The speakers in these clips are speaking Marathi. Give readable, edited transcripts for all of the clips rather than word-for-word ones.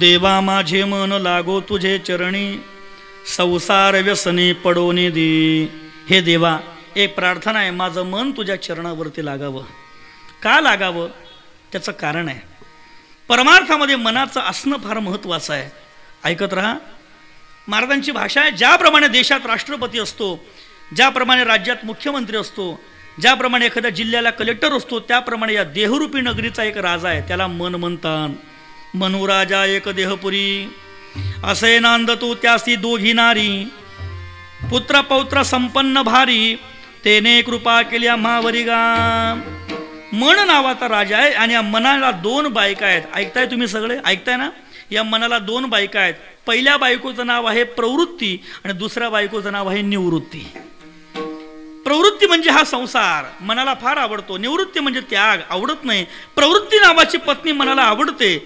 देवा माझे मन लागो तुझे चरणी, संसार व्यसनी पडोनी दी. हे देवा, एक प्रार्थना आहे, माझं मन तुझ्या चरणावरती लागावं. का लागावं? त्याचं कारण आहे. परमार्थामध्ये मनाचं असणं फार महत्त्वाचं आहे. ऐकत राहा. महाराजांची भाषा आहे, ज्याप्रमाणे देशात राष्ट्रपती असतो, ज्याप्रमाणे राज्यात मुख्यमंत्री असतो, ज्याप्रमाणे एखाद्या जिल्ह्याला कलेक्टर असतो, त्याप्रमाणे या देहरूपी नगरीचा एक राजा आहे, त्याला मन म्हणतात. मनुराजा एक देहपुरी, असे नांदतो त्यासी दोघी नारी. पुत्र पौत्र संपन्न भारी, तेने कृपा केली आम्हावरी गा. मन नावाचा राजा आहे आणि या मनाला दोन बायका आहेत. ऐकताय तुम्ही सगळे? ऐकताय ना? या मनाला दोन बायका आहेत. पहिल्या बायकोचं नाव आहे प्रवृत्ती आणि दुसऱ्या बायकोचं नाव आहे निवृत्ती. प्रवृत्ती म्हणजे हा संसार, मनाला फार आवडतो. निवृत्ती म्हणजे त्याग, आवडत नाही. प्रवृत्ती नावाची पत्नी मनाला आवडते.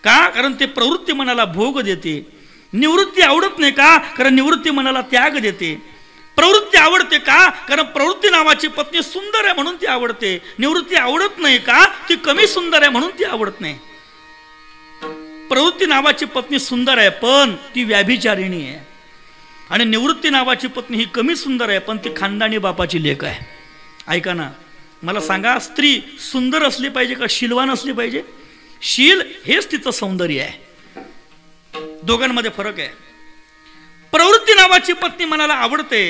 का? कारण ते प्रवृत्ती मनाला भोग देते. निवृत्ती आवडत नाही. का? कारण निवृत्ती मनाला त्याग देते. प्रवृत्ती आवडते का? कारण प्रवृत्ती नावाची पत्नी सुंदर आहे म्हणून ती आवडते. निवृत्ती आवडत नाही का? ती कमी सुंदर आहे म्हणून ती आवडत नाही. प्रवृत्ती नावाची पत्नी सुंदर आहे पण ती व्याभिचारिणी आहे, आणि निवृत्ती नावाची पत्नी ही कमी सुंदर आहे पण ती खानदानी बापाची लेक आहे. ऐका ना, मला सांगा, स्त्री सुंदर असली पाहिजे का शीलवान असली पाहिजे? शील हेच तिचं सौंदर्य आहे. दोघांमध्ये फरक आहे. प्रवृत्ती नावाची पत्नी मनाला आवडते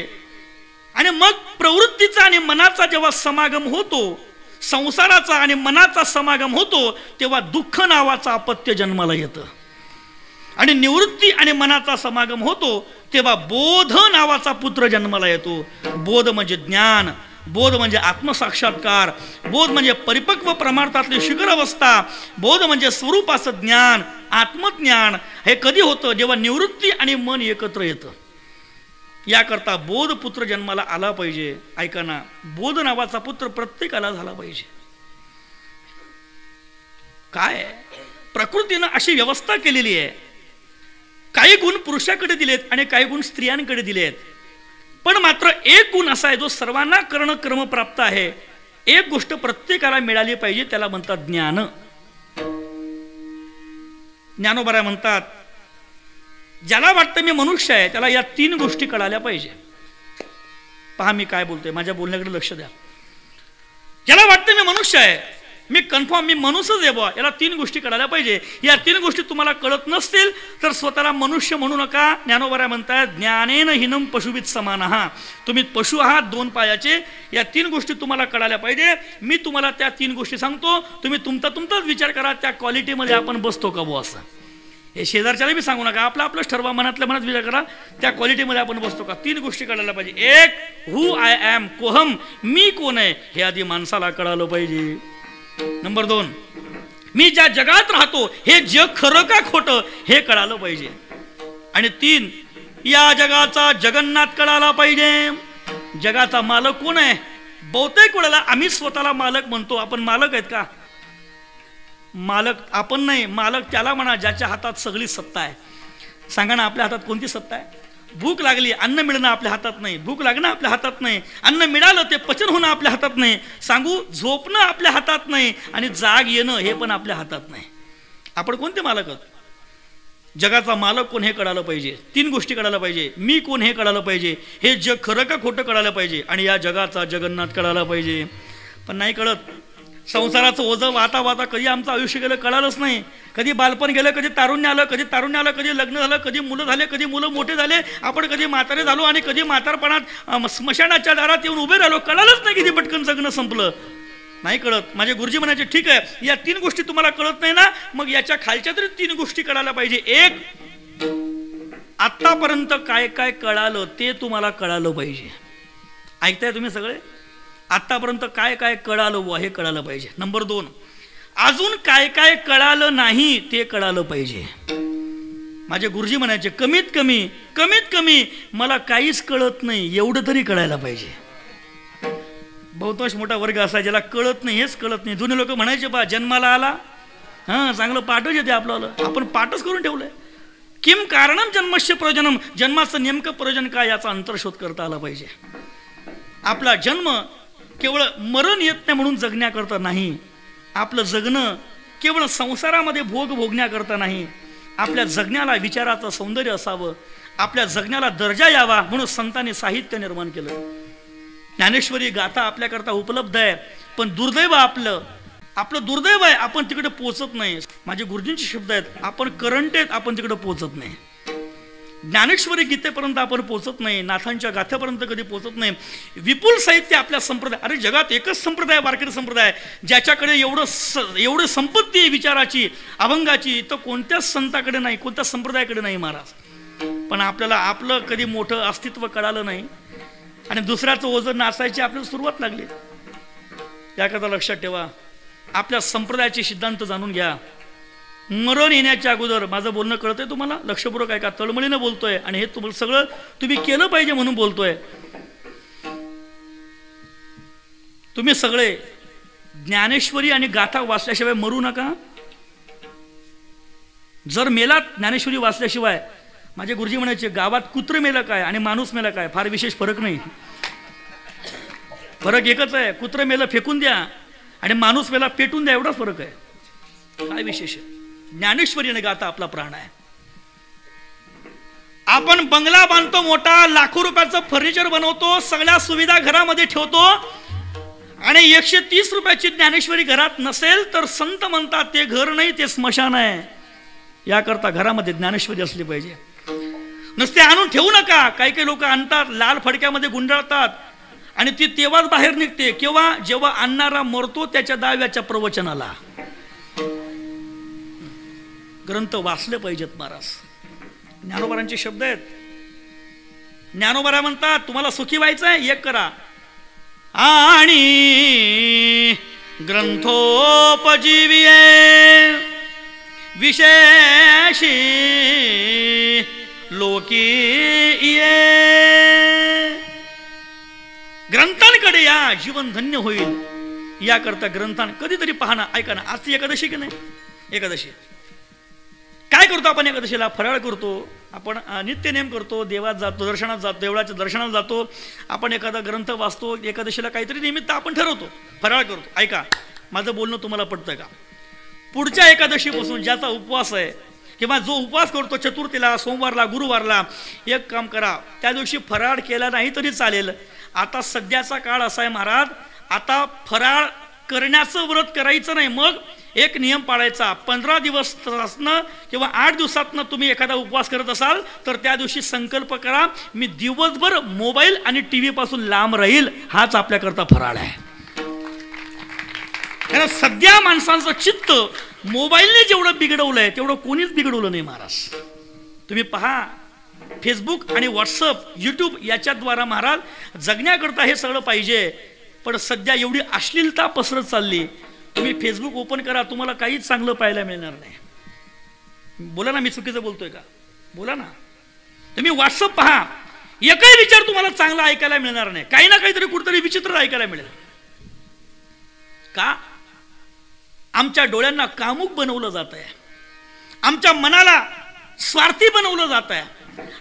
आणि मग प्रवृत्तीचा आणि मनाचा जेव्हा समागम होतो, संसाराचा आणि मनाचा समागम होतो, तेव्हा दुःख नावाचं अपत्य जन्माला येतं. आणि निवृत्ती आणि मनाचा समागम होतो तेव्हा बोध नावाचा पुत्र जन्माला येतो. बोध म्हणजे ज्ञान, बोध म्हणजे आत्मसाक्षात्कार, बोध म्हणजे परिपक्व परमार्थातली शिखर अवस्था, बोध म्हणजे स्वरूपाचं ज्ञान, आत्मज्ञान. हे कधी होतं? जेव्हा निवृत्ती आणि मन एकत्र येतं. याकरता बोध पुत्र जन्माला आला पाहिजे. ऐका ना, बोध नावाचा पुत्र प्रत्येकाला झाला पाहिजे. काय? प्रकृतीनं अशी व्यवस्था केलेली आहे. काही गुण पुरुषाकडे दिलेत आणि काही गुण स्त्रियांकडे दिलेत. पण मात्र एक गुण असा आहे जो सर्वांना करणं क्रमप्राप्त आहे. एक गोष्ट प्रत्येकाला मिळाली पाहिजे, त्याला म्हणतात ज्ञान. ज्ञानोबा म्हणतात, ज्याला वाटतं मी मनुष्य आहे त्याला या तीन गोष्टी कळाल्या पाहिजे. पहा मी काय बोलतोय, माझ्या बोलण्याकडे लक्ष द्या. ज्याला वाटतं मी मनुष्य आहे, मी कन्फर्म मी मनुष्यच आहे बुवा, याला तीन गोष्टी कळायला पाहिजे. या तीन गोष्टी तुम्हाला कळत नसतील तर स्वतःला मनुष्य म्हणू नका. ज्ञानोबा म्हणतात, ज्ञानेन हिनम पशुभित समानः. तुम्ही पशु आहात दोन पायाचे. या तीन गोष्टी तुम्हाला कळायला पाहिजे. मी तुम्हाला त्या तीन गोष्टी सांगतो, तुम्ही तुमचाच विचार करा, त्या क्वालिटीमध्ये आपण बसतो का बुवा असं. हे शेजारच्याला बी सांगू नका, आपलंच ठरवा, मनातल्या मनात विचार करा, त्या क्वालिटीमध्ये आपण बसतो का. तीन गोष्टी कळायला पाहिजे. एक, हु आय एम, कोहम, मी कोण आहे हे आधी माणसाला कळालं पाहिजे. नंबर दोन, मी ज्या जगात राहतो हे जग खरं का खोटं हे कळालं पाहिजे. आणि तीन, या जगाचा जगन्नाथ कळाला पाहिजे. जगाचा मालक कोण आहे? बहुतेक वेळेला आम्ही स्वतःला मालक म्हणतो. आपण मालक आहेत का? मालक आपण नाही. मालक त्याला म्हणा ज्याच्या हातात सगळी सत्ता आहे. सांगा ना, आपल्या हातात कोणती सत्ता आहे? भूक लागली, अन्न मिळणं आपल्या हातात नाही. भूक लागणं आपल्या हातात नाही. अन्न मिळालं ते पचन होणं आपल्या हातात नाही. सांगू, झोपणं आपल्या हातात नाही आणि जाग येणं हे पण आपल्या हातात नाही. आपण कोणते मालक आहोत? जगाचा मालक कोण हे कळालं पाहिजे. तीन गोष्टी कळायला पाहिजे. मी कोण हे कळालं पाहिजे. हे जग खरं का खोटं कळायला पाहिजे. आणि या जगाचा जगन्नाथ कळायला पाहिजे. पण नाही कळत. संसाराचं ओझं वाहता वाहता कधी आमचं आयुष्य गेलं कळालंच नाही. कधी बालपण गेलं, कधी तारुण्य आलं, कधी लग्न झालं, कधी मुलं झाले, कधी मुलं मोठे झाले, आपण कधी म्हातारे झालो आणि कधी म्हातारपणात स्मशानाच्या दारात येऊन उभे राहिलो. कळालंच नाही किती पटकन जगणं संपलं. नाही कळत. माझे गुरुजी म्हणायचे, ठीक आहे, या तीन गोष्टी तुम्हाला कळत नाही ना, मग याच्या खालच्या तरी तीन गोष्टी कळायला पाहिजे. एक, आतापर्यंत काय काय कळालं ते तुम्हाला कळालं पाहिजे. ऐकताय तुम्ही सगळे? आतापर्यंत काय काय कळालं व हे कळालं पाहिजे. नंबर दोन, अजून काय काय कळालं नाही ते कळालं पाहिजे. माझे गुरुजी म्हणायचे, कमीत कमी मला काहीच कळत नाही एवढं तरी कळायला पाहिजे. बहुतांश मोठा वर्ग असा ज्याला कळत नाही, हेच कळत नाही. जुने लोक म्हणायचे, बा जन्माला आला, हां चांगलं पाठच येते आपल्याला, आपण पाठच करून ठेवलंय. किम कारणम जन्मस्य प्रयोजनम, जन्माचं नेमकं प्रयोजन काय याचा अंतर्शोध करता आला पाहिजे. आपला जन्म केवळ मरण येत नाही म्हणून जगण्याकरता नाही, आपलं जगणं केवळ संसारामध्ये भोग भोगण्याकरता नाही, आपल्या जगण्याला विचाराचं सौंदर्य असावं, आपल्या जगण्याला दर्जा यावा म्हणून संतांनी साहित्य निर्माण केलं. ज्ञानेश्वरी गाथा आपल्याकरता उपलब्ध आहे, पण दुर्दैव आपलं दुर्दैव आहे, आपण तिकडे पोहोचत नाही. माझे गुरुजींचे शब्द आहेत, आपण करंट आहेत, आपण तिकडे पोहोचत नाही. ज्ञानेश्वरी गीतेपर्यंत आपण पोहोचत नाही, नाथांच्या गाथ्यापर्यंत कधी पोहोचत नाही. विपुल साहित्य आपल्या संप्रदाय, अरे जगात एकच संप्रदाय वारकरी संप्रदाय ज्याच्याकडे एवढं संपत्ती आहे विचाराची, अभंगाची, तर कोणत्याच संताकडे नाही, कोणत्याच संप्रदायाकडे नाही महाराज. पण आपल्याला आपलं कधी मोठं अस्तित्व कळालं नाही आणि दुसऱ्याचं ओझं नाचायची आपल्याला सुरुवात लागली. याकरता लक्षात ठेवा, आपल्या संप्रदायाचे सिद्धांत जाणून घ्या. मरण येण्याच्या अगोदर माझं बोलणं कळतंय तुम्हाला, लक्षपूर्वक ऐका, तळमळीनं बोलतोय आणि हे तुम्हाला सगळं तुम्ही केलं पाहिजे म्हणून बोलतोय. तुम्ही सगळे ज्ञानेश्वरी आणि गाथा वाचल्याशिवाय मरू नका. जर मेलात ज्ञानेश्वरी वाचल्याशिवाय, माझे गुरुजी म्हणायचे गावात कुत्र मेलं काय आणि माणूस मेला काय, फार विशेष फरक नाही. फरक एकच आहे, कुत्र मेलं फेकून द्या आणि माणूस मेला पेटून द्या, एवढाच फरक आहे. काय विशेष आहे? ज्ञानेश्वरी आणि गाथा आपला प्राण आहे. आपण बंगला बांधतो मोठा, लाखो रुपयाचं फर्निचर बनवतो, सगळ्या सुविधा घरामध्ये ठेवतो आणि 130 रुपयाची ज्ञानेश्वरी घरात नसेल तर संत म्हणतात ते घर नाही, ते स्मशान आहे. याकरता घरामध्ये ज्ञानेश्वरी असली पाहिजे. नुसते आणून ठेवू नका. काही काही लोक आणतात, लाल फडक्यामध्ये गुंडाळतात आणि ती तेव्हाच बाहेर निघते केव्हा, जेव्हा आणणारा मरतो त्याच्या 10व्याच्या प्रवचनाला. ग्रंथ वाचले पाहिजेत महाराज. ज्ञानोबारांचे शब्द आहेत. ज्ञानोबारा म्हणतात तुम्हाला सुखी व्हायचं आहे, एक करा, आणि ग्रंथोपजीविये विशेषी लोकी ये. ग्रंथांकडे या, जीवन धन्य होईल. याकरता ग्रंथां कधीतरी पाहणं. ऐका ना, आज ती एकादशी की नाही? एकादशी काय करतो आपण? एकादशीला फराळ करतो, आपण नित्यनेम करतो, देवात जातो, दर्शनात जातो, देवळाच्या दर्शनात जातो, आपण एखादा ग्रंथ वाचतो. एकादशीला काहीतरी निमित्त आपण ठरवतो, फराळ करतो. ऐका, माझं बोलणं तुम्हाला पटतं का? पुढच्या एकादशीपासून ज्याचा उपवास आहे किंवा जो उपवास करतो चतुर्थीला, सोमवारला, गुरुवारला, एक काम करा, त्या दिवशी फराळ केला नाही तरी चालेल. आता सध्याचा काळ असा आहे महाराज, आता फराळ करण्याचं व्रत करायचं नाही, मग एक नियम पाळायचा. 15 दिवस किंवा 8 दिवसातनं तुम्ही एखादा उपवास करत असाल तर त्या दिवशी संकल्प करा, मी दिवसभर मोबाईल आणि टीव्ही पासून लांब राहील. हाच आपल्याकरता फराळ आहे. कारण सध्या माणसांचं चित्त मोबाईलने जेवढं बिघडवलंय तेवढं कोणीच बिघडवलं नाही महाराज. तुम्ही पहा, फेसबुक आणि व्हॉट्सअप, यूट्यूब याच्याद्वारा महाराज जगण्याकरता हे सगळं पाहिजे. पण सध्या एवढी अश्लीलता पसरत चालली. तुम्ही फेसबुक ओपन करा, तुम्हाला काहीच चांगलं पाहायला मिळणार नाही. बोला ना, मी चुकीचं बोलतोय का? बोला ना. तुम्ही व्हॉट्सअप पहा, एकही विचार तुम्हाला चांगला ऐकायला मिळणार नाही. काही ना काहीतरी कुठेतरी विचित्र ऐकायला मिळेल. का? आमच्या डोळ्यांना कामुक बनवलं जात आहे, आमच्या मनाला स्वार्थी बनवलं जात आहे.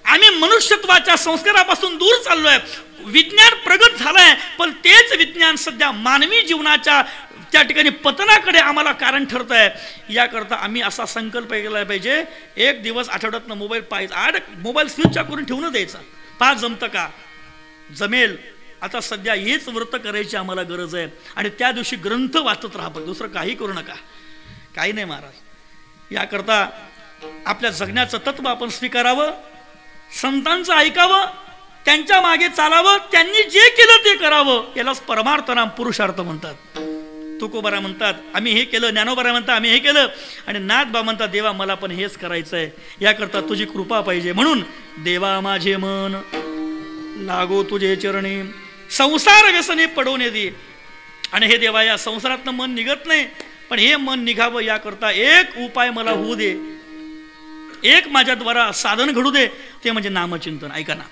आम्ही मनुष्यत्वाच्या संस्कारापासून दूर चाललोय. विज्ञान प्रगत झालंय, पण तेच विज्ञान सध्या मानवी जीवनाच्या त्या ठिकाणी पतनाकडे आम्हाला कारण ठरत आहे. याकरता आम्ही असा संकल्प केला पाहिजे, एक दिवस आठवड्यातनं मोबाईल पाहिजे. मोबाईल स्विच ऑफ करून ठेवून द्यायचा. पाच जमतं का? जमेल. आता सध्या हेच व्रत करायची आम्हाला गरज आहे. आणि त्या दिवशी ग्रंथ वाचत राहा, दुसरं काही करू नका. काही नाही महाराज. याकरता आपल्या जगण्याचं तत्व आपण स्वीकारावं, संतांचं ऐकावं, त्यांच्या मागे चालावं, त्यांनी जे केलं ते करावं. यालाच परमार्थ नाम पुरुषार्थ म्हणतात. तुकोबारा म्हणतात आम्ही हे केलं, ज्ञानोबारा म्हणतात आम्ही हे केलं, आणि नाथबा म्हणतात देवा मला पण हेच करायचं आहे. याकरता तुझी कृपा पाहिजे. म्हणून देवा माझे मन लागो तुझे चरणी, संसार व्यसने पडवणे दे. आणि हे देवा, या संसारातनं मन निघत नाही, पण हे मन निघावं याकरता एक उपाय मला होऊ दे, एक माझ्याद्वारा साधन घडू दे, ते म्हणजे नामचिंतन. ऐका ना,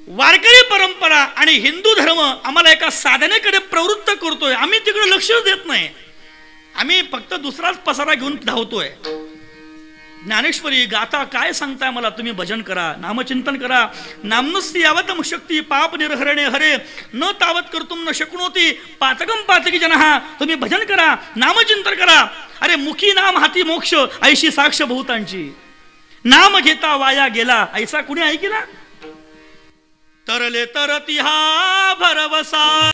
वारकरी परंपरा आणि हिंदू धर्म आम्हाला एका साधनेकडे प्रवृत्त करतोय. आम्ही तिकडे लक्ष देत नाही. आम्ही फक्त दुसराच पसारा घेऊन धावतोय. ज्ञानेश्वरी गाथा काय सांगताय मला? तुम्ही भजन करा, नामचिंतन करा. नामनस्ति यावतम शक्ती पाप निर्हरणे हरे न तावत कर्तुम न शक्नोती पातकम पातकी जनहा. तुम्ही भजन करा, नामचिंतन करा. अरे मुखी नाम हाती मोक्ष ऐशी साक्ष बहुतांची. नाम घेता वाया गेला ऐसा कुणी ऐकला? तरले तरती हा भरवसा